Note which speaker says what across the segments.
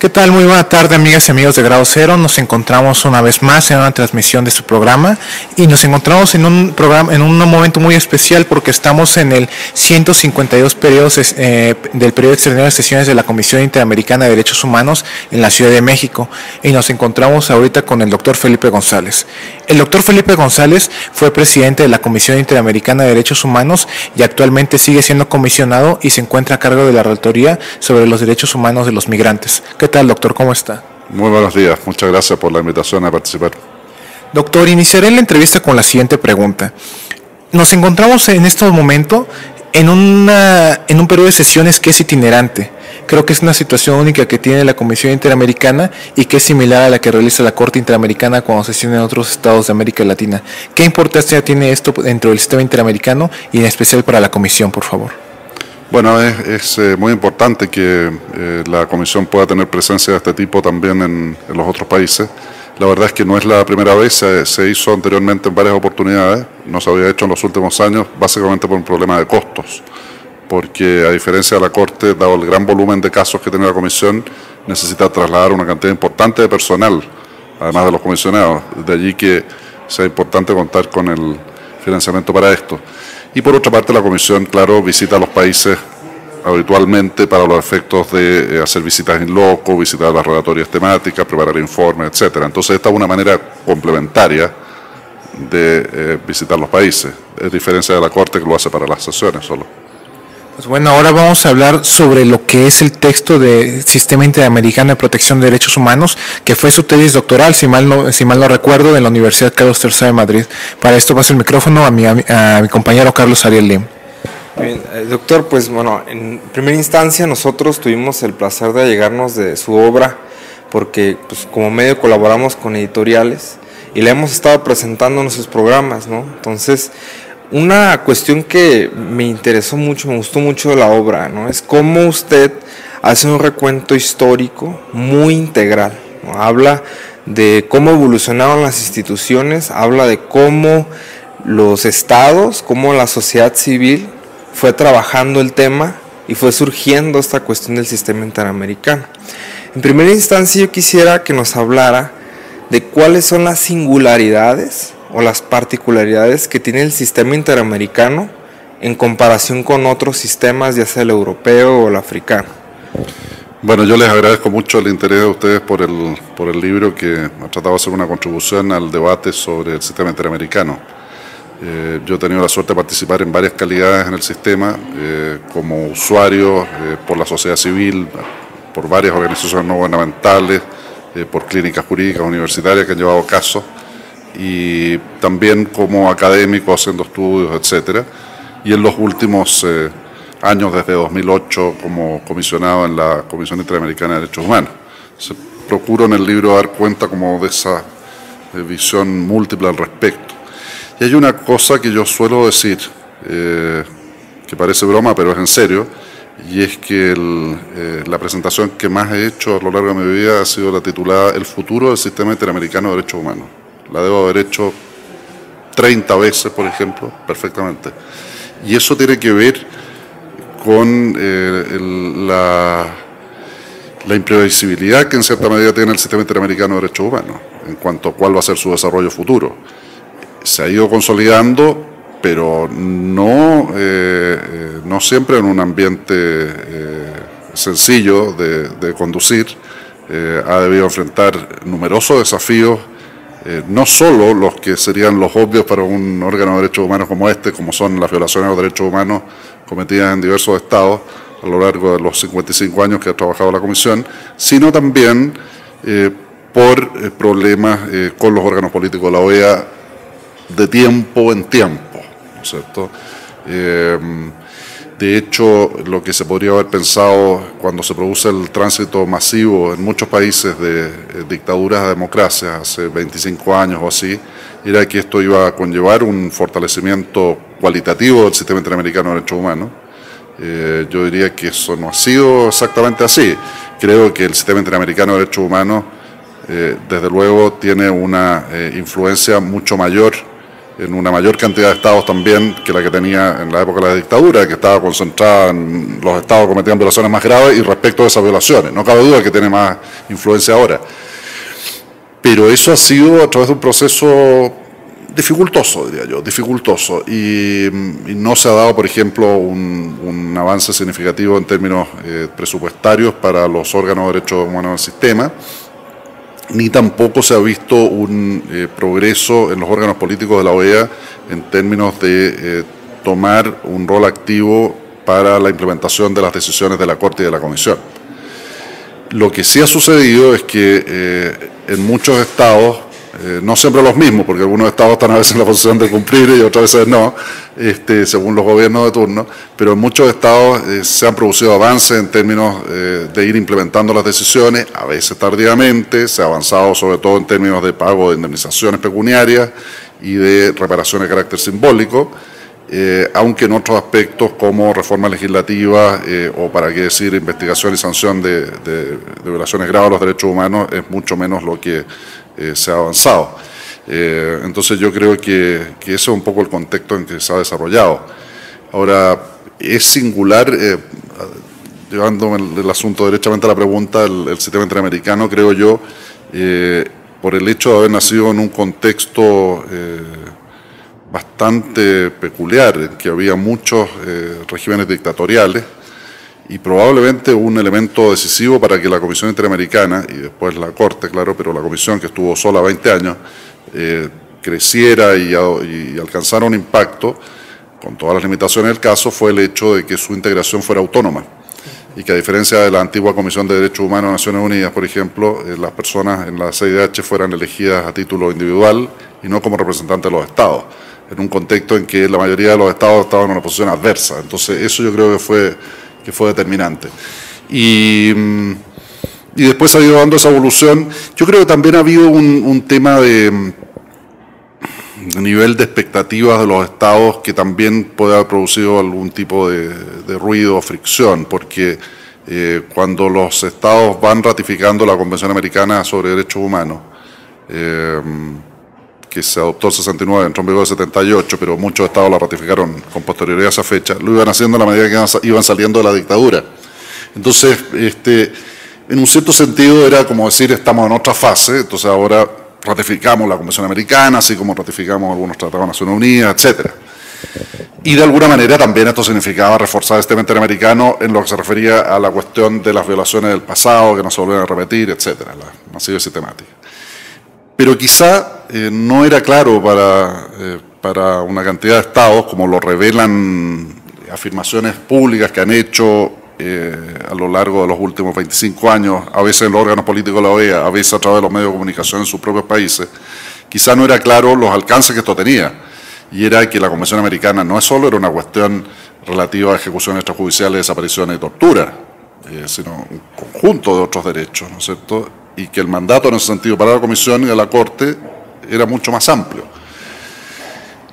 Speaker 1: ¿Qué tal? Muy buena tarde, amigas y amigos de Grado Cero. Nos encontramos una vez más en una transmisión de su programa y nos encontramos en un programa, en un momento muy especial porque estamos en el 152 periodos del periodo extraordinario de sesiones de la Comisión Interamericana de Derechos Humanos en la Ciudad de México y nos encontramos ahorita con el doctor Felipe González. El doctor Felipe González fue presidente de la Comisión Interamericana de Derechos Humanos y actualmente sigue siendo comisionado y se encuentra a cargo de la Relatoría sobre los Derechos Humanos de los Migrantes. ¿Qué tal, doctor? ¿Cómo está?
Speaker 2: Muy buenos días. Muchas gracias por la invitación a participar.
Speaker 1: Doctor, iniciaré la entrevista con la siguiente pregunta. Nos encontramos en este momento en un periodo de sesiones que es itinerante. Creo que es una situación única que tiene la Comisión Interamericana y que es similar a la que realiza la Corte Interamericana cuando sesiona en otros estados de América Latina. ¿Qué importancia tiene esto dentro del sistema interamericano y en especial para la Comisión, por favor?
Speaker 2: Bueno, es muy importante que la Comisión pueda tener presencia de este tipo también en los otros países. La verdad es que no es la primera vez, se hizo anteriormente en varias oportunidades, no se había hecho en los últimos años, básicamente por un problema de costos, porque a diferencia de la Corte, dado el gran volumen de casos que tiene la Comisión, necesita trasladar una cantidad importante de personal, además de los comisionados, de allí que sea importante contar con el financiamiento para esto. Y por otra parte, la Comisión, claro, visita a los países habitualmente para los efectos de hacer visitas in loco, visitar las relatorias temáticas, preparar informes, etcétera. Entonces, esta es una manera complementaria de visitar los países, a diferencia de la Corte que lo hace para las sesiones solo.
Speaker 1: Pues bueno, ahora vamos a hablar sobre lo que es el texto del Sistema Interamericano de Protección de Derechos Humanos, que fue su tesis doctoral, si mal no recuerdo, en la Universidad Carlos III de Madrid. Para esto paso el micrófono a mi compañero Carlos Ariel Lim.
Speaker 3: Bien, doctor, pues bueno, en primera instancia nosotros tuvimos el placer de allegarnos de su obra, porque pues como medio colaboramos con editoriales y le hemos estado presentando en sus programas, ¿no? Entonces, una cuestión que me interesó mucho, me gustó mucho de la obra, ¿no? Es cómo usted hace un recuento histórico muy integral, ¿no? Habla de cómo evolucionaron las instituciones, habla de cómo los estados, cómo la sociedad civil fue trabajando el tema y fue surgiendo esta cuestión del sistema interamericano. En primera instancia yo quisiera que nos hablara de cuáles son las singularidades o las particularidades que tiene el sistema interamericano en comparación con otros sistemas, ya sea el europeo o el africano.
Speaker 2: Bueno, yo les agradezco mucho el interés de ustedes por el libro que ha tratado de hacer una contribución al debate sobre el sistema interamericano. Yo he tenido la suerte de participar en varias calidades en el sistema, como usuario, por la sociedad civil, por varias organizaciones no gubernamentales, por clínicas jurídicas universitarias que han llevado casos, y también como académico haciendo estudios, etcétera. Y en los últimos años, desde 2008, como comisionado en la Comisión Interamericana de Derechos Humanos. Procuro en el libro dar cuenta como de esa visión múltiple al respecto. Y hay una cosa que yo suelo decir, que parece broma, pero es en serio, y es que la presentación que más he hecho a lo largo de mi vida ha sido la titulada El futuro del sistema interamericano de derechos humanos. La debo haber hecho 30 veces, por ejemplo, perfectamente. Y eso tiene que ver con la imprevisibilidad que en cierta medida tiene el sistema interamericano de derechos humanos en cuanto a cuál va a ser su desarrollo futuro. Se ha ido consolidando, pero no siempre en un ambiente sencillo de conducir. Ha debido enfrentar numerosos desafíos, no solo los que serían los obvios para un órgano de derechos humanos como este, como son las violaciones de los derechos humanos cometidas en diversos estados a lo largo de los 55 años que ha trabajado la Comisión, sino también por problemas con los órganos políticos de la OEA de tiempo en tiempo, ¿no es cierto? De hecho, lo que se podría haber pensado cuando se produce el tránsito masivo en muchos países de dictaduras a democracias hace 25 años o así, era que esto iba a conllevar un fortalecimiento cualitativo del sistema interamericano de derechos humanos. Yo diría que eso no ha sido exactamente así. Creo que el sistema interamericano de derechos humanos, desde luego, tiene una influencia mucho mayor en una mayor cantidad de estados también que la que tenía en la época de la dictadura, que estaba concentrada en los estados que cometían violaciones más graves y respecto de esas violaciones. No cabe duda que tiene más influencia ahora. Pero eso ha sido a través de un proceso dificultoso, diría yo, dificultoso. Y no se ha dado, por ejemplo, un avance significativo en términos presupuestarios para los órganos de derechos humanos del sistema, ni tampoco se ha visto un progreso en los órganos políticos de la OEA en términos de tomar un rol activo para la implementación de las decisiones de la Corte y de la Comisión. Lo que sí ha sucedido es que en muchos estados, no siempre los mismos, porque algunos estados están a veces en la posición de cumplir y otras veces no, según los gobiernos de turno, pero en muchos estados se han producido avances en términos de ir implementando las decisiones, a veces tardíamente, se ha avanzado sobre todo en términos de pago de indemnizaciones pecuniarias y de reparaciones de carácter simbólico, aunque en otros aspectos como reforma legislativa o para qué decir investigación y sanción de violaciones graves a los derechos humanos es mucho menos lo que se ha avanzado. Entonces yo creo que ese es un poco el contexto en que se ha desarrollado. Ahora, es singular, llevando el asunto derechamente a la pregunta, el sistema interamericano, creo yo, por el hecho de haber nacido en un contexto bastante peculiar, en que había muchos regímenes dictatoriales, y probablemente un elemento decisivo para que la Comisión Interamericana, y después la Corte, claro, pero la Comisión, que estuvo sola 20 años, creciera y alcanzara un impacto, con todas las limitaciones del caso, fue el hecho de que su integración fuera autónoma. Y que a diferencia de la antigua Comisión de Derechos Humanos de Naciones Unidas, por ejemplo, las personas en la CIDH fueran elegidas a título individual y no como representantes de los estados, en un contexto en que la mayoría de los estados estaban en una posición adversa. Entonces eso yo creo que fue determinante. Y después ha ido dando esa evolución. Yo creo que también ha habido un tema de nivel de expectativas de los estados que también puede haber producido algún tipo de ruido o fricción, porque cuando los estados van ratificando la Convención Americana sobre Derechos Humanos, que se adoptó el 69, entró en vigor el 78, pero muchos estados la ratificaron con posterioridad a esa fecha, lo iban haciendo a la medida que iban saliendo de la dictadura. Entonces, en un cierto sentido era como decir, estamos en otra fase, entonces ahora ratificamos la Convención Americana, así como ratificamos algunos tratados de Naciones Unidas, etc. Y de alguna manera también esto significaba reforzar el sistema interamericano en lo que se refería a la cuestión de las violaciones del pasado, que no se volvieran a repetir, etc., la masiva y sistemática. Pero quizá no era claro para una cantidad de estados, como lo revelan afirmaciones públicas que han hecho a lo largo de los últimos 25 años, a veces en los órganos políticos de la OEA, a veces a través de los medios de comunicación en sus propios países, quizá no era claro los alcances que esto tenía. Y era que la Convención Americana no solo era una cuestión relativa a ejecuciones extrajudiciales, desapariciones y tortura, sino un conjunto de otros derechos, ¿no es cierto?, y que el mandato en ese sentido para la Comisión y de la Corte era mucho más amplio.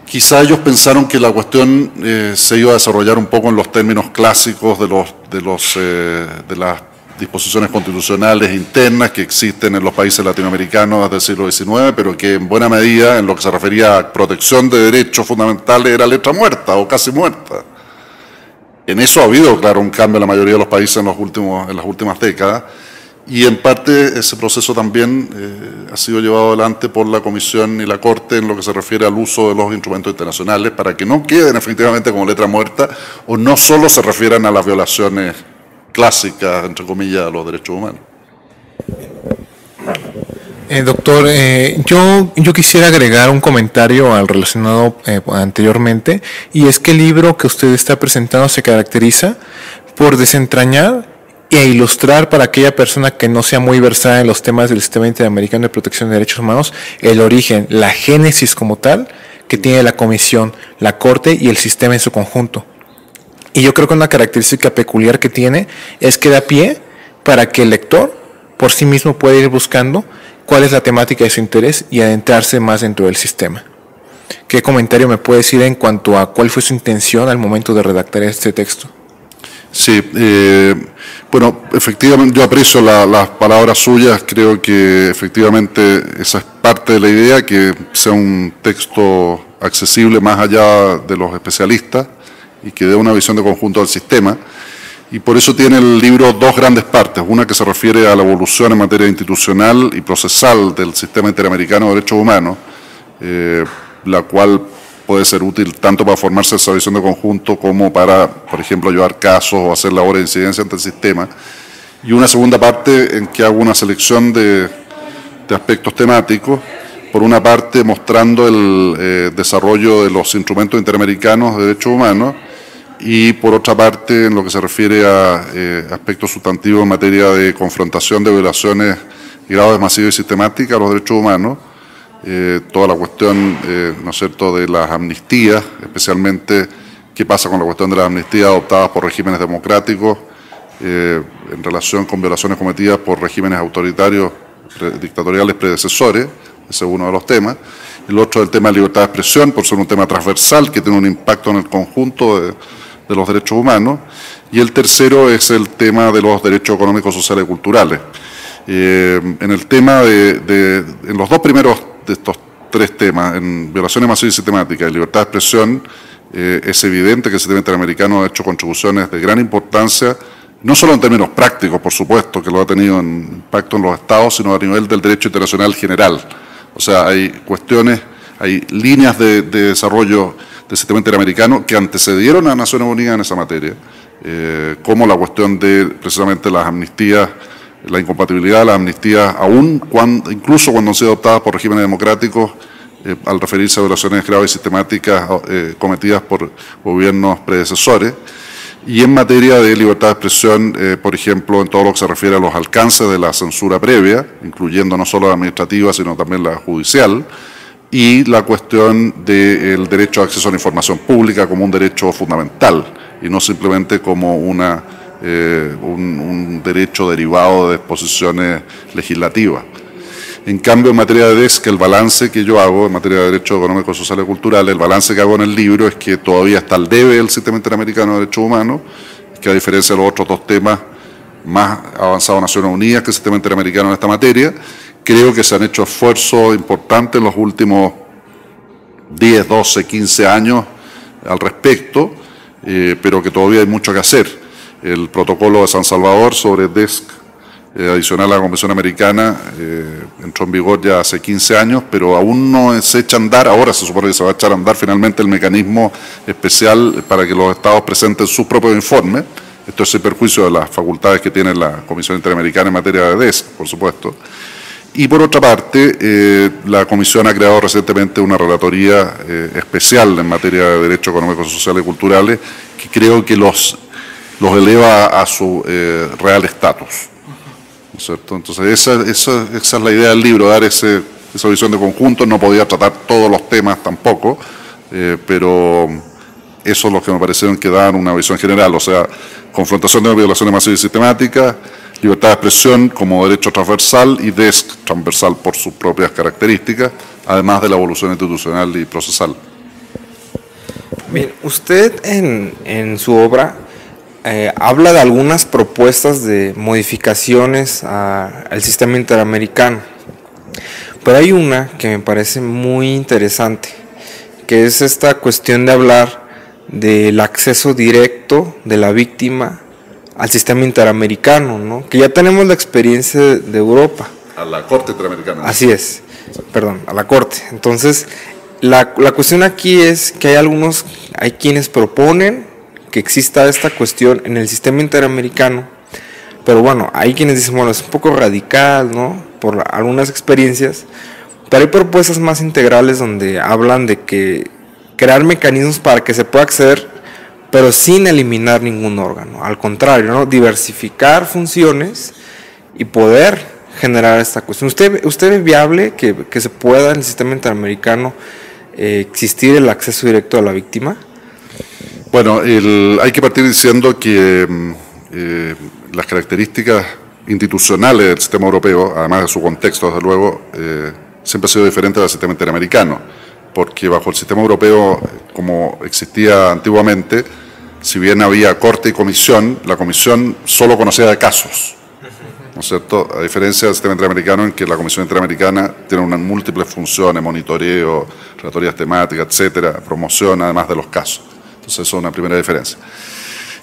Speaker 2: Quizá ellos pensaron que la cuestión se iba a desarrollar un poco en los términos clásicos de las disposiciones constitucionales internas que existen en los países latinoamericanos desde el siglo XIX, pero que en buena medida, en lo que se refería a protección de derechos fundamentales, era letra muerta o casi muerta. En eso ha habido, claro, un cambio en la mayoría de los países en las últimas décadas, y en parte ese proceso también ha sido llevado adelante por la Comisión y la Corte en lo que se refiere al uso de los instrumentos internacionales para que no queden efectivamente como letra muerta o no solo se refieran a las violaciones clásicas, entre comillas, de los derechos humanos.
Speaker 1: Doctor, yo quisiera agregar un comentario al relacionado anteriormente, y es que el libro que usted está presentando se caracteriza por desentrañar e ilustrar para aquella persona que no sea muy versada en los temas del Sistema Interamericano de Protección de Derechos Humanos el origen, la génesis como tal que tiene la Comisión, la Corte y el sistema en su conjunto. Y yo creo que una característica peculiar que tiene es que da pie para que el lector por sí mismo pueda ir buscando cuál es la temática de su interés y adentrarse más dentro del sistema. ¿Qué comentario me puede decir en cuanto a cuál fue su intención al momento de redactar este texto?
Speaker 2: Sí, bueno, efectivamente yo aprecio las palabras suyas, creo que efectivamente esa es parte de la idea, que sea un texto accesible más allá de los especialistas y que dé una visión de conjunto del sistema. Y por eso tiene el libro dos grandes partes, una que se refiere a la evolución en materia institucional y procesal del sistema interamericano de derechos humanos, la cual puede ser útil tanto para formarse esa visión de conjunto como para, por ejemplo, llevar casos o hacer labores de incidencia ante el sistema. Y una segunda parte en que hago una selección de aspectos temáticos, por una parte mostrando el desarrollo de los instrumentos interamericanos de derechos humanos, y por otra parte en lo que se refiere a aspectos sustantivos en materia de confrontación de violaciones graves, masivas y sistemáticas a los derechos humanos, toda la cuestión, ¿no es cierto?, de las amnistías, especialmente qué pasa con la cuestión de las amnistías adoptadas por regímenes democráticos en relación con violaciones cometidas por regímenes autoritarios, dictatoriales predecesores. Ese es uno de los temas. El otro es el tema de libertad de expresión, por ser un tema transversal que tiene un impacto en el conjunto de los derechos humanos. Y el tercero es el tema de los derechos económicos, sociales y culturales. En el tema en los dos primeros de estos tres temas, en violaciones masivas y sistemáticas y libertad de expresión, es evidente que el sistema interamericano ha hecho contribuciones de gran importancia, no solo en términos prácticos, por supuesto, que lo ha tenido en impacto en los estados, sino a nivel del derecho internacional general. O sea, hay cuestiones, hay líneas de desarrollo del sistema interamericano que antecedieron a Naciones Unidas en esa materia, como la cuestión de precisamente las amnistías, la incompatibilidad de las amnistías, incluso cuando han sido adoptadas por regímenes democráticos, al referirse a violaciones graves y sistemáticas cometidas por gobiernos predecesores. Y en materia de libertad de expresión, por ejemplo, en todo lo que se refiere a los alcances de la censura previa, incluyendo no solo la administrativa, sino también la judicial, y la cuestión del derecho a acceso a la información pública como un derecho fundamental, y no simplemente como un derecho derivado de disposiciones legislativas. En cambio, en materia de DESC, el balance que yo hago en materia de derechos económicos, sociales y culturales, el balance que hago en el libro es que todavía está al debe el sistema interamericano de derechos humanos, que a diferencia de los otros dos temas más avanzados de Naciones Unidas que el sistema interamericano en esta materia, creo que se han hecho esfuerzos importantes en los últimos 10, 12, 15 años al respecto, pero que todavía hay mucho que hacer. El protocolo de San Salvador sobre DESC, adicional a la Convención Americana, entró en vigor ya hace 15 años, pero aún no se echa a andar. Ahora se supone que se va a echar a andar finalmente el mecanismo especial para que los estados presenten sus propios informes. Esto es sin perjuicio de las facultades que tiene la Comisión Interamericana en materia de DESC, por supuesto. Y por otra parte, la Comisión ha creado recientemente una relatoría especial en materia de derechos económicos, sociales y culturales, que creo que los eleva a su real estatus. ¿No es cierto? Entonces esa es la idea del libro, dar esa visión de conjunto. No podía tratar todos los temas tampoco, pero eso es lo que me parecieron que dan una visión general, o sea, confrontación de violaciones masivas y sistemáticas, libertad de expresión como derecho transversal y DESC transversal por sus propias características, además de la evolución institucional y procesal.
Speaker 3: Bien, usted en su obra habla de algunas propuestas de modificaciones al sistema interamericano, pero hay una que me parece muy interesante, que es esta cuestión de hablar del acceso directo de la víctima al sistema interamericano, ¿no? Que ya tenemos la experiencia de Europa.
Speaker 2: A la Corte Interamericana.
Speaker 3: Así es, perdón, a la Corte. Entonces, la cuestión aquí es que hay quienes proponen que exista esta cuestión en el sistema interamericano, pero bueno, hay quienes dicen, bueno, es un poco radical, ¿no? Por algunas experiencias, pero hay propuestas más integrales donde hablan de que crear mecanismos para que se pueda acceder, pero sin eliminar ningún órgano, al contrario, ¿no? Diversificar funciones y poder generar esta cuestión. ¿Usted ve viable que se pueda en el sistema interamericano existir el acceso directo a la víctima?
Speaker 2: Bueno, hay que partir diciendo que las características institucionales del sistema europeo, además de su contexto, desde luego, siempre ha sido diferente del sistema interamericano, porque bajo el sistema europeo, como existía antiguamente, si bien había corte y comisión, la comisión solo conocía de casos, ¿no es cierto? A diferencia del sistema interamericano, en que la Comisión Interamericana tiene unas múltiples funciones, monitoreo, relatorías temáticas, etcétera, promoción, además de los casos. Entonces, eso es una primera diferencia.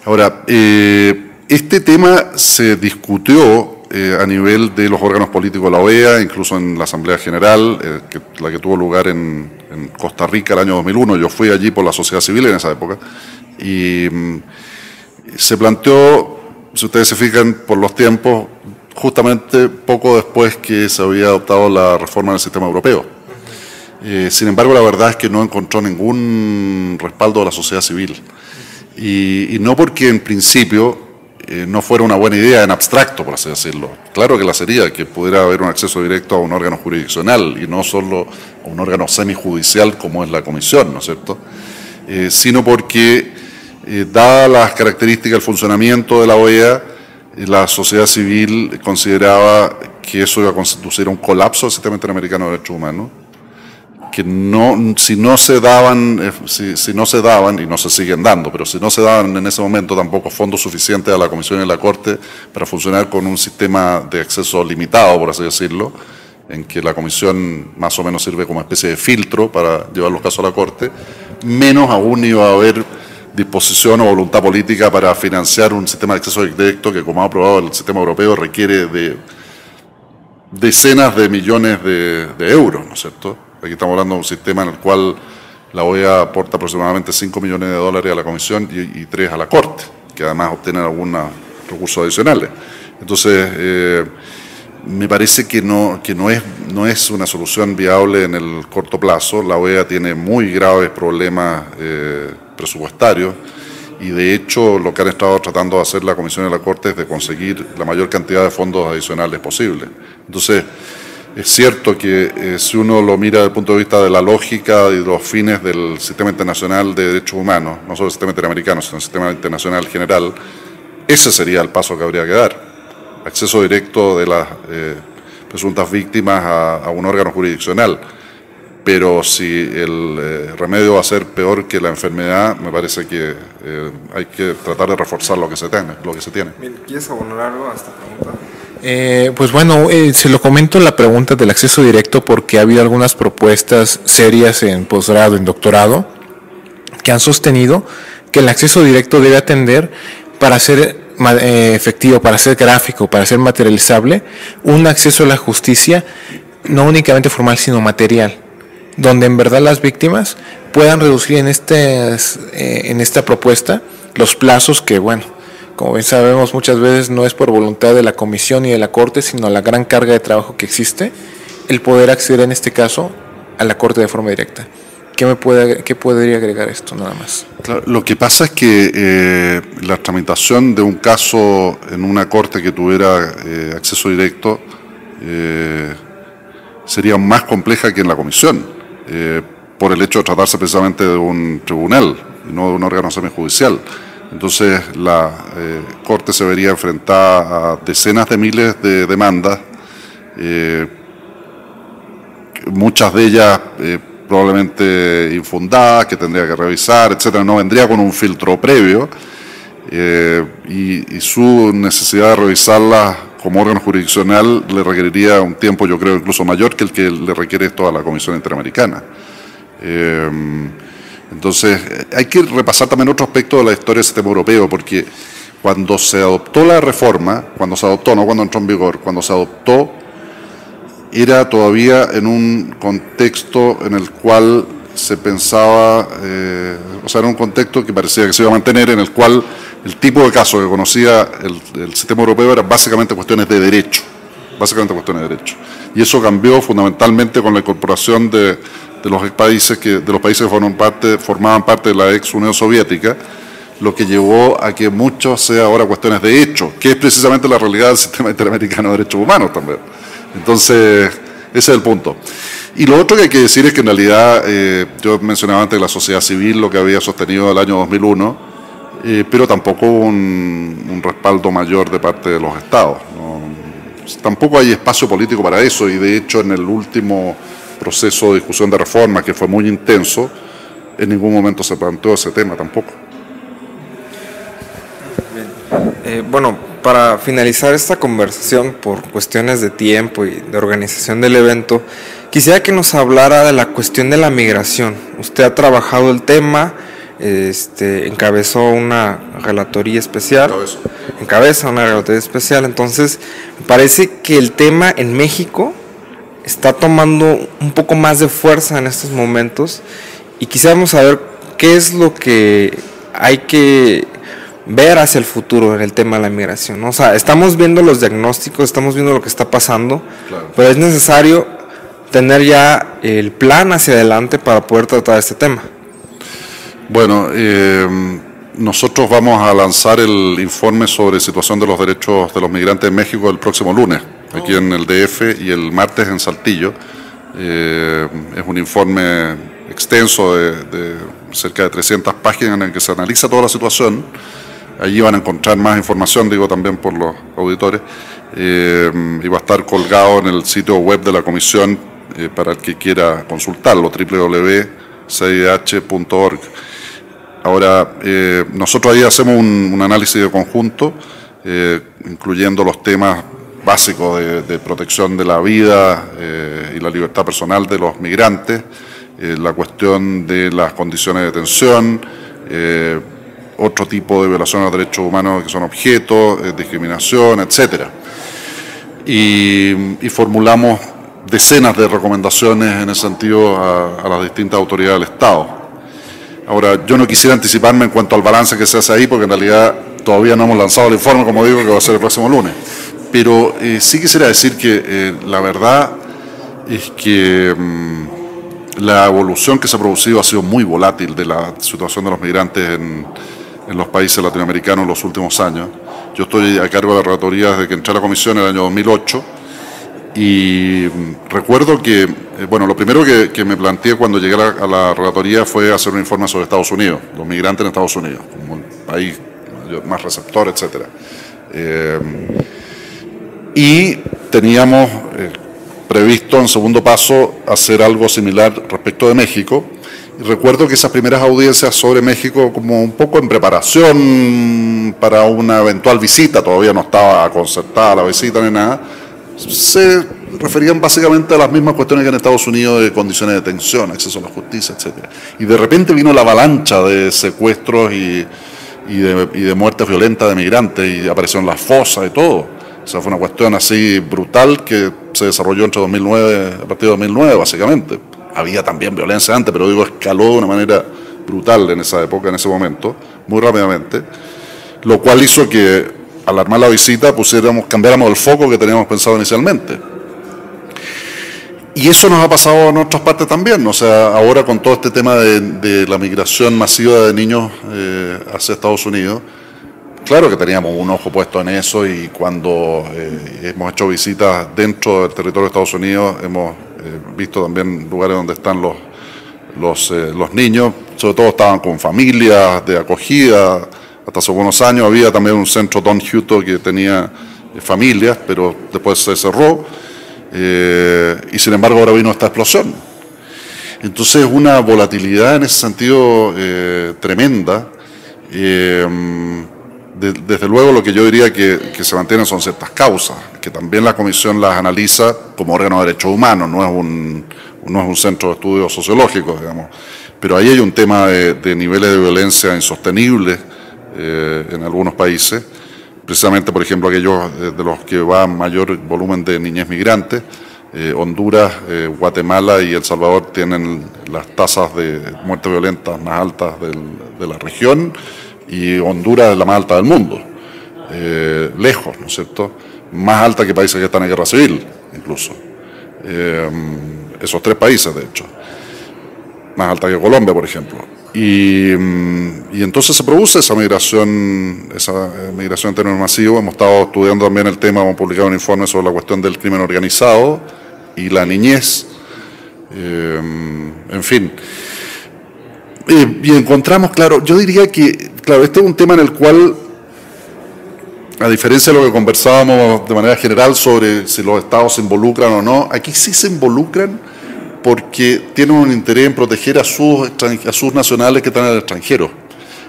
Speaker 2: Ahora, este tema se discutió a nivel de los órganos políticos de la OEA, incluso en la Asamblea General, la que tuvo lugar en Costa Rica el año 2001. Yo fui allí por la sociedad civil en esa época, y se planteó, si ustedes se fijan por los tiempos, justamente poco después que se había adoptado la reforma del sistema europeo. Sin embargo, la verdad es que no encontró ningún respaldo de la sociedad civil. Y no porque en principio no fuera una buena idea en abstracto, por así decirlo. Claro que la sería, que pudiera haber un acceso directo a un órgano jurisdiccional y no solo a un órgano semijudicial como es la Comisión, ¿no es cierto? Sino porque, dadas las características del funcionamiento de la OEA, la sociedad civil consideraba que eso iba a conducir a un colapso del sistema interamericano de derechos humanos, que si no se daban, y no se siguen dando, pero si no se daban en ese momento tampoco fondos suficientes a la Comisión y a la Corte para funcionar con un sistema de acceso limitado, por así decirlo, en que la Comisión más o menos sirve como especie de filtro para llevar los casos a la Corte, menos aún iba a haber disposición o voluntad política para financiar un sistema de acceso directo que, como ha aprobado el sistema europeo, requiere de decenas de millones de euros, ¿no es cierto? Aquí estamos hablando de un sistema en el cual la OEA aporta aproximadamente 5 millones de dólares a la Comisión y 3 a la Corte, que además obtienen algunos recursos adicionales. Entonces, me parece que no es una solución viable en el corto plazo. La OEA tiene muy graves problemas presupuestarios y, de hecho, lo que han estado tratando de hacer la Comisión y la Corte es de conseguir la mayor cantidad de fondos adicionales posible. Entonces, es cierto que si uno lo mira desde el punto de vista de la lógica y de los fines del sistema internacional de derechos humanos, no solo el sistema interamericano, sino el sistema internacional general, ese sería el paso que habría que dar. Acceso directo de las presuntas víctimas a un órgano jurisdiccional. Pero si el remedio va a ser peor que la enfermedad, me parece que hay que tratar de reforzar lo que se tiene.
Speaker 3: ¿Quieres abonar algo a esta pregunta?
Speaker 1: Pues bueno, se lo comento la pregunta del acceso directo porque ha habido algunas propuestas serias en posgrado, en doctorado, que han sostenido que el acceso directo debe atender para ser efectivo, para ser gráfico, para ser materializable, un acceso a la justicia no únicamente formal sino material, donde en verdad las víctimas puedan reducir en esta propuesta los plazos que, bueno, como bien sabemos, muchas veces no es por voluntad de la Comisión y de la Corte, sino la gran carga de trabajo que existe, el poder acceder en este caso a la Corte de forma directa. ¿Qué podría agregar esto nada más?
Speaker 2: Claro, lo que pasa es que la tramitación de un caso en una Corte que tuviera acceso directo sería más compleja que en la Comisión, por el hecho de tratarse precisamente de un tribunal y no de un órgano semijudicial. Entonces la Corte se vería enfrentada a decenas de miles de demandas, muchas de ellas probablemente infundadas, que tendría que revisar, etcétera. No vendría con un filtro previo y su necesidad de revisarlas como órgano jurisdiccional le requeriría un tiempo, yo creo, incluso mayor que el que le requiere esto a la Comisión Interamericana. Entonces, hay que repasar también otro aspecto de la historia del sistema europeo, porque cuando se adoptó la reforma, cuando entró en vigor, cuando se adoptó, era todavía en un contexto en el cual se pensaba, era un contexto que parecía que se iba a mantener, en el cual el tipo de caso que conocía el sistema europeo era básicamente cuestiones de derecho, Y eso cambió fundamentalmente con la incorporación de los países que formaban parte de la ex Unión Soviética, lo que llevó a que mucho sea ahora cuestiones de hecho, que es precisamente la realidad del sistema interamericano de derechos humanos también. Entonces, ese es el punto. Y lo otro que hay que decir es que en realidad, yo mencionaba antes la sociedad civil, lo que había sostenido el año 2001, pero tampoco hubo un respaldo mayor de parte de los estados. Tampoco hay espacio político para eso, y de hecho en el último proceso de discusión de reforma, que fue muy intenso, en ningún momento se planteó ese tema tampoco.
Speaker 3: Bueno, para finalizar esta conversación, por cuestiones de tiempo y de organización del evento, quisiera que nos hablara de la cuestión de la migración. Usted ha trabajado el tema, encabezó una relatoría especial. Encabeza una relatoría especial. Entonces, me parece que el tema en México está tomando un poco más de fuerza en estos momentos y quisiéramos saber qué es lo que hay que ver hacia el futuro en el tema de la migración, ¿no? O sea, estamos viendo los diagnósticos, estamos viendo lo que está pasando, claro, pero es necesario tener ya el plan hacia adelante para poder tratar este tema.
Speaker 2: Bueno, nosotros vamos a lanzar el informe sobre situación de los derechos de los migrantes en México el próximo lunes, aquí en el DF, y el martes en Saltillo. Es un informe extenso de cerca de 300 páginas en el que se analiza toda la situación. Allí van a encontrar más información, digo también por los auditores, y va a estar colgado en el sitio web de la comisión para el que quiera consultarlo, www.cidh.org. Ahora, nosotros ahí hacemos un análisis de conjunto, incluyendo los temas básicos de protección de la vida y la libertad personal de los migrantes, la cuestión de las condiciones de detención, otro tipo de violaciones a los derechos humanos que son objetos, discriminación, etcétera. Y formulamos decenas de recomendaciones en ese sentido a las distintas autoridades del Estado. Ahora, yo no quisiera anticiparme en cuanto al balance que se hace ahí, porque en realidad todavía no hemos lanzado el informe, como digo, que va a ser el próximo lunes. Pero sí quisiera decir que la verdad es que la evolución que se ha producido ha sido muy volátil de la situación de los migrantes en los países latinoamericanos en los últimos años. Yo estoy a cargo de la relatoría desde que entré a la comisión en el año 2008 y recuerdo que, bueno, lo primero que me planteé cuando llegué a la relatoría fue hacer un informe sobre Estados Unidos, los migrantes en Estados Unidos, como un país más receptor, etcétera. Y teníamos previsto en segundo paso hacer algo similar respecto de México. Y recuerdo que esas primeras audiencias sobre México, como un poco en preparación para una eventual visita, todavía no estaba concertada la visita ni nada, se referían básicamente a las mismas cuestiones que en Estados Unidos, de condiciones de detención, acceso a la justicia, etcétera. Y de repente vino la avalancha de secuestros y de muertes violentas de migrantes, y aparecieron las fosas y todo. O sea, fue una cuestión así brutal que se desarrolló entre 2009, a partir de 2009 básicamente. Había también violencia antes, pero digo, escaló de una manera brutal en esa época, en ese momento, muy rápidamente, lo cual hizo que al armar la visita cambiáramos el foco que teníamos pensado inicialmente. Y eso nos ha pasado en otras partes también, o sea, ahora con todo este tema de la migración masiva de niños hacia Estados Unidos, claro que teníamos un ojo puesto en eso, y cuando hemos hecho visitas dentro del territorio de Estados Unidos hemos visto también lugares donde están los niños, sobre todo estaban con familias de acogida. Hasta hace unos años había también un centro Don Hutto que tenía familias, pero después se cerró, y sin embargo ahora vino esta explosión. Entonces una volatilidad en ese sentido tremenda. Desde luego lo que yo diría que se mantienen son ciertas causas, que también la Comisión las analiza como órgano de derechos humanos, no es un centro de estudios sociológicos, digamos. Pero ahí hay un tema de niveles de violencia insostenibles en algunos países, precisamente, por ejemplo, aquellos de los que va mayor volumen de niñez migrantes. Honduras, Guatemala y El Salvador tienen las tasas de muerte violenta más altas de la región, y Honduras es la más alta del mundo, lejos, ¿no es cierto? Más alta que países que están en guerra civil, incluso. Esos tres países, de hecho. Más alta que Colombia, por ejemplo. Y entonces se produce esa migración en términos masivos. Hemos estado estudiando también el tema, hemos publicado un informe sobre la cuestión del crimen organizado y la niñez. En fin. Y encontramos, claro, yo diría que, claro, este es un tema en el cual, a diferencia de lo que conversábamos de manera general sobre si los estados se involucran o no, aquí sí se involucran porque tienen un interés en proteger a sus nacionales que están en el extranjero.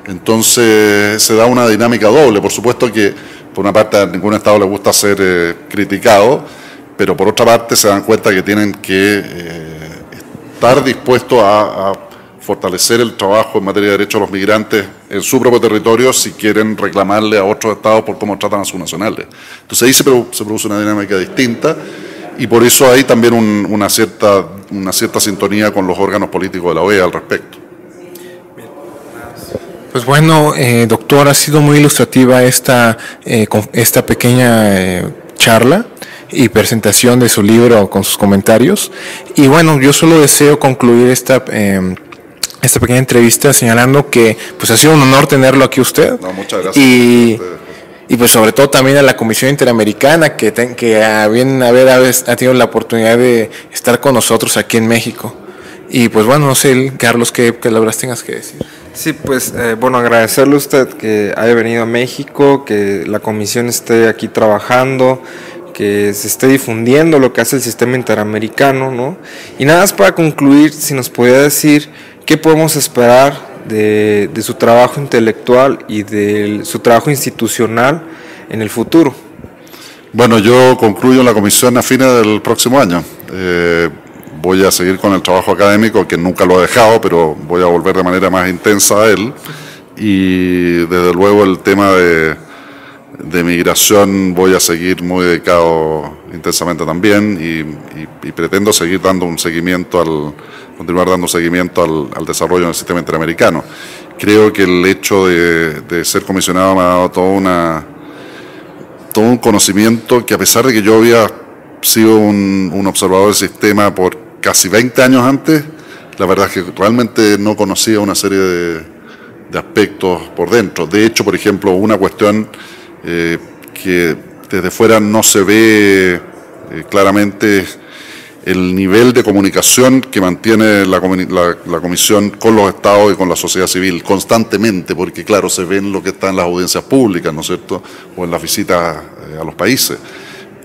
Speaker 2: Entonces se da una dinámica doble. Por supuesto que por una parte a ningún Estado le gusta ser criticado, pero por otra parte se dan cuenta que tienen que estar dispuestos a fortalecer el trabajo en materia de derechos de los migrantes en su propio territorio si quieren reclamarle a otros estados por cómo tratan a sus nacionales. Entonces ahí se produce una dinámica distinta y por eso hay también una cierta sintonía con los órganos políticos de la OEA al respecto.
Speaker 1: Pues bueno, doctor, ha sido muy ilustrativa esta pequeña charla y presentación de su libro con sus comentarios. Y bueno, yo solo deseo concluir esta pequeña entrevista señalando que pues ha sido un honor tenerlo aquí usted.
Speaker 2: No, muchas gracias.
Speaker 1: Y pues sobre todo también a la Comisión Interamericana que ha tenido la oportunidad de estar con nosotros aquí en México. Y pues bueno, no sé, Carlos, ¿qué palabras tengas que decir?
Speaker 3: Sí, pues bueno, agradecerle a usted que haya venido a México, que la comisión esté aquí trabajando, que se esté difundiendo lo que hace el sistema interamericano, ¿no? Y nada más para concluir, si nos pudiera decir qué podemos esperar de su trabajo intelectual y de su trabajo institucional en el futuro.
Speaker 2: Bueno, yo concluyo en la comisión a fines del próximo año. Voy a seguir con el trabajo académico, que nunca lo he dejado, pero voy a volver de manera más intensa a él. Y desde luego el tema de migración voy a seguir muy dedicado intensamente también y pretendo seguir dando un seguimiento continuar dando seguimiento al desarrollo del sistema interamericano. Creo que el hecho de ser comisionado me ha dado todo un conocimiento que, a pesar de que yo había sido un observador del sistema por casi 20 años antes, la verdad es que realmente no conocía una serie de aspectos por dentro. De hecho, por ejemplo, una cuestión que desde fuera no se ve claramente el nivel de comunicación que mantiene la Comisión con los estados y con la sociedad civil constantemente, porque claro, se ven lo que está en las audiencias públicas, ¿no es cierto?, o en las visitas a los países,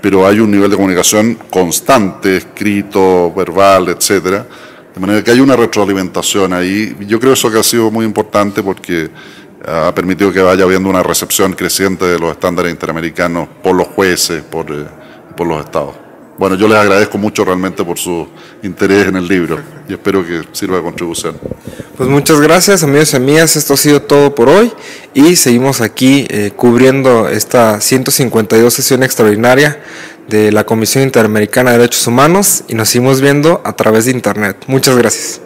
Speaker 2: pero hay un nivel de comunicación constante, escrito, verbal, etcétera, de manera que hay una retroalimentación ahí. Yo creo eso que ha sido muy importante porque ha permitido que vaya habiendo una recepción creciente de los estándares interamericanos por los jueces, por los estados. Bueno, yo les agradezco mucho realmente por su interés en el libro y espero que sirva de contribución.
Speaker 3: Pues muchas gracias, amigos y amigas, esto ha sido todo por hoy y seguimos aquí cubriendo esta 152 sesión extraordinaria de la Comisión Interamericana de Derechos Humanos y nos seguimos viendo a través de internet. Muchas gracias.